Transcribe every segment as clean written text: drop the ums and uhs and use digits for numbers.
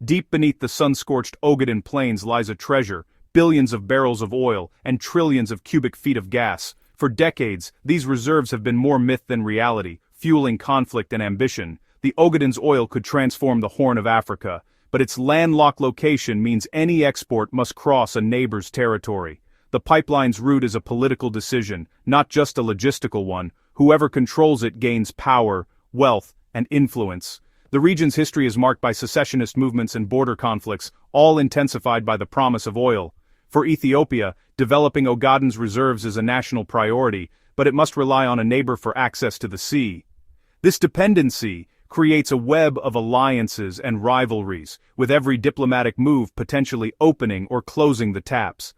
Deep beneath the sun-scorched Ogaden Plains lies a treasure, billions of barrels of oil, and trillions of cubic feet of gas. For decades, these reserves have been more myth than reality, fueling conflict and ambition. The Ogaden's oil could transform the Horn of Africa, but its landlocked location means any export must cross a neighbor's territory. The pipeline's route is a political decision, not just a logistical one. Whoever controls it gains power, wealth, and influence. The region's history is marked by secessionist movements and border conflicts, all intensified by the promise of oil. For Ethiopia, developing Ogaden's reserves is a national priority, but it must rely on a neighbor for access to the sea. This dependency creates a web of alliances and rivalries, with every diplomatic move potentially opening or closing the taps.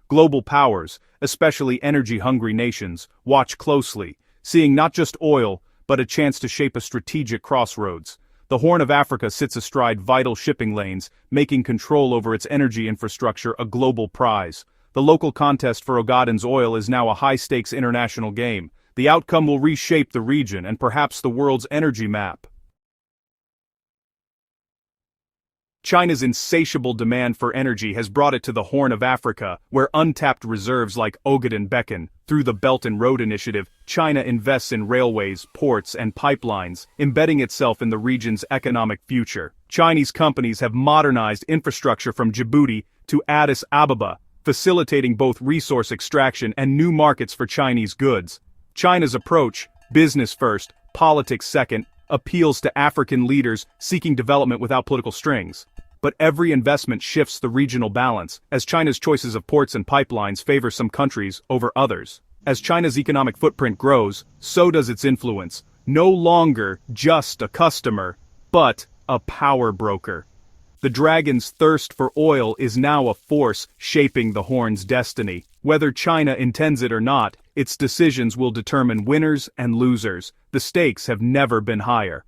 Global powers, especially energy-hungry nations, watch closely, seeing not just oil, but a chance to shape a strategic crossroads. The Horn of Africa sits astride vital shipping lanes, making control over its energy infrastructure a global prize. The local contest for Ogaden's oil is now a high-stakes international game. The outcome will reshape the region and perhaps the world's energy map. China's insatiable demand for energy has brought it to the Horn of Africa, where untapped reserves like Ogaden beckon. Through the Belt and Road Initiative, China invests in railways, ports, and pipelines, embedding itself in the region's economic future. Chinese companies have modernized infrastructure from Djibouti to Addis Ababa, facilitating both resource extraction and new markets for Chinese goods. China's approach, business first, politics second, appeals to African leaders seeking development without political strings. But every investment shifts the regional balance, as China's choices of ports and pipelines favor some countries over others. As China's economic footprint grows, so does its influence, no longer just a customer, but a power broker. The dragon's thirst for oil is now a force shaping the Horn's destiny. Whether China intends it or not, its decisions will determine winners and losers. The stakes have never been higher.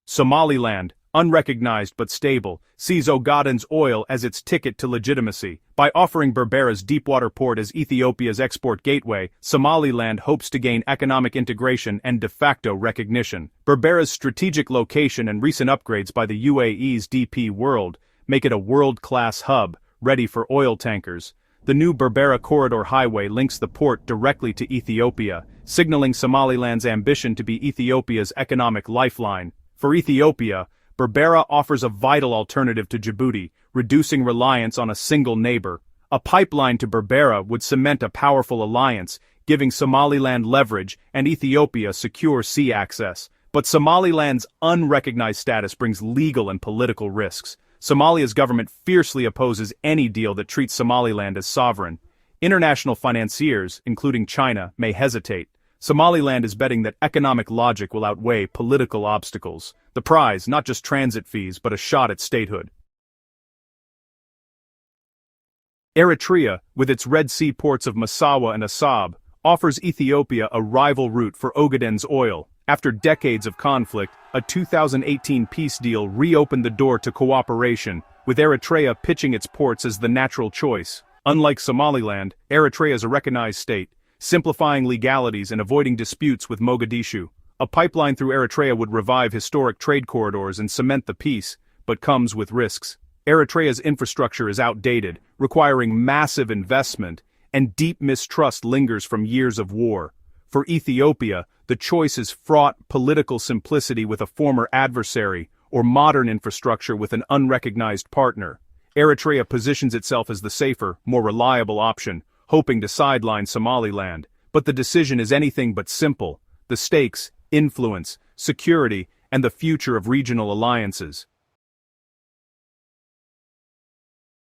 Somaliland, unrecognized but stable, sees Ogaden's oil as its ticket to legitimacy. By offering Berbera's deepwater port as Ethiopia's export gateway, Somaliland hopes to gain economic integration and de facto recognition. Berbera's strategic location and recent upgrades by the UAE's DP World make it a world-class hub, ready for oil tankers. The new Berbera Corridor Highway links the port directly to Ethiopia, signaling Somaliland's ambition to be Ethiopia's economic lifeline. For Ethiopia, Berbera offers a vital alternative to Djibouti, reducing reliance on a single neighbor. A pipeline to Berbera would cement a powerful alliance, giving Somaliland leverage and Ethiopia secure sea access. But Somaliland's unrecognized status brings legal and political risks. Somalia's government fiercely opposes any deal that treats Somaliland as sovereign. International financiers, including China, may hesitate. Somaliland is betting that economic logic will outweigh political obstacles. The prize, not just transit fees, but a shot at statehood. Eritrea, with its Red Sea ports of Massawa and Assab, offers Ethiopia a rival route for Ogaden's oil. After decades of conflict, a 2018 peace deal reopened the door to cooperation, with Eritrea pitching its ports as the natural choice. Unlike Somaliland, Eritrea is a recognized state, simplifying legalities and avoiding disputes with Mogadishu. A pipeline through Eritrea would revive historic trade corridors and cement the peace, but comes with risks. Eritrea's infrastructure is outdated, requiring massive investment, and deep mistrust lingers from years of war. For Ethiopia, the choice is fraught: political simplicity with a former adversary, or modern infrastructure with an unrecognized partner. Eritrea positions itself as the safer, more reliable option, hoping to sideline Somaliland. But the decision is anything but simple. The stakes: influence, security, and the future of regional alliances.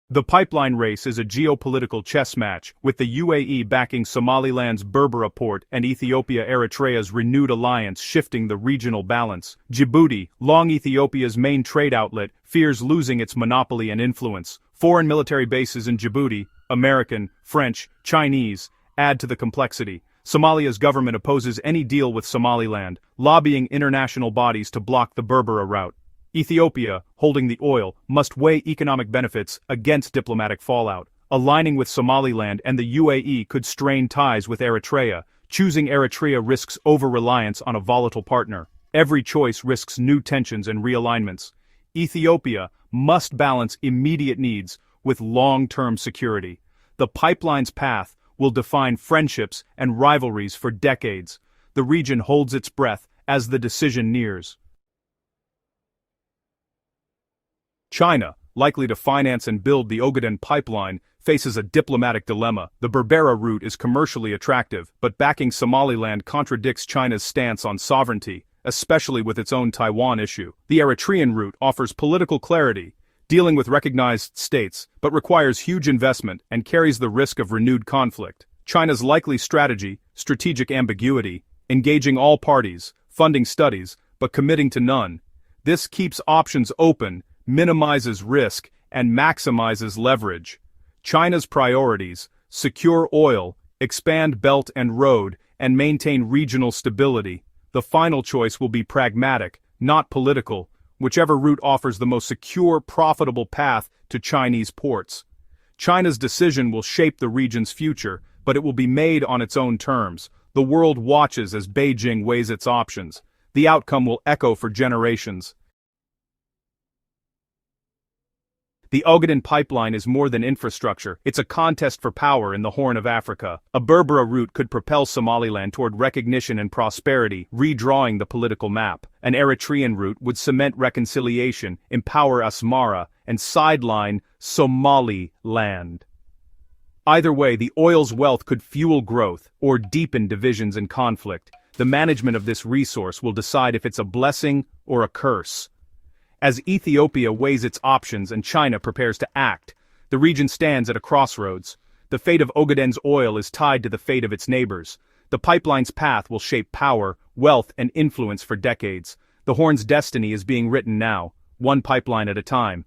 The pipeline race is a geopolitical chess match, with the UAE backing Somaliland's Berbera port and Ethiopia-Eritrea's renewed alliance shifting the regional balance. Djibouti, long Ethiopia's main trade outlet, fears losing its monopoly and influence. Foreign military bases in Djibouti, American, French, Chinese, add to the complexity. Somalia's government opposes any deal with Somaliland, lobbying international bodies to block the Berbera route. Ethiopia, holding the oil, must weigh economic benefits against diplomatic fallout. Aligning with Somaliland and the UAE could strain ties with Eritrea. Choosing Eritrea risks over-reliance on a volatile partner. Every choice risks new tensions and realignments. Ethiopia must balance immediate needs with long-term security. The pipeline's path will define friendships and rivalries for decades. The region holds its breath as the decision nears. China, likely to finance and build the Ogaden pipeline, faces a diplomatic dilemma. The Berbera route is commercially attractive, but backing Somaliland contradicts China's stance on sovereignty, especially with its own Taiwan issue. The Eritrean route offers political clarity, dealing with recognized states, but requires huge investment and carries the risk of renewed conflict. China's likely strategy, strategic ambiguity, engaging all parties, funding studies, but committing to none. This keeps options open, minimizes risk, and maximizes leverage. China's priorities: secure oil, expand Belt and Road, and maintain regional stability. The final choice will be pragmatic, not political, whichever route offers the most secure, profitable path to Chinese ports. China's decision will shape the region's future, but it will be made on its own terms. The world watches as Beijing weighs its options. The outcome will echo for generations. The Ogaden pipeline is more than infrastructure, it's a contest for power in the Horn of Africa. A Berbera route could propel Somaliland toward recognition and prosperity, redrawing the political map. An Eritrean route would cement reconciliation, empower Asmara, and sideline Somaliland. Either way, the oil's wealth could fuel growth or deepen divisions and conflict. The management of this resource will decide if it's a blessing or a curse. As Ethiopia weighs its options and China prepares to act, the region stands at a crossroads. The fate of Ogaden's oil is tied to the fate of its neighbors. The pipeline's path will shape power, wealth, and influence for decades. The Horn's destiny is being written now, one pipeline at a time.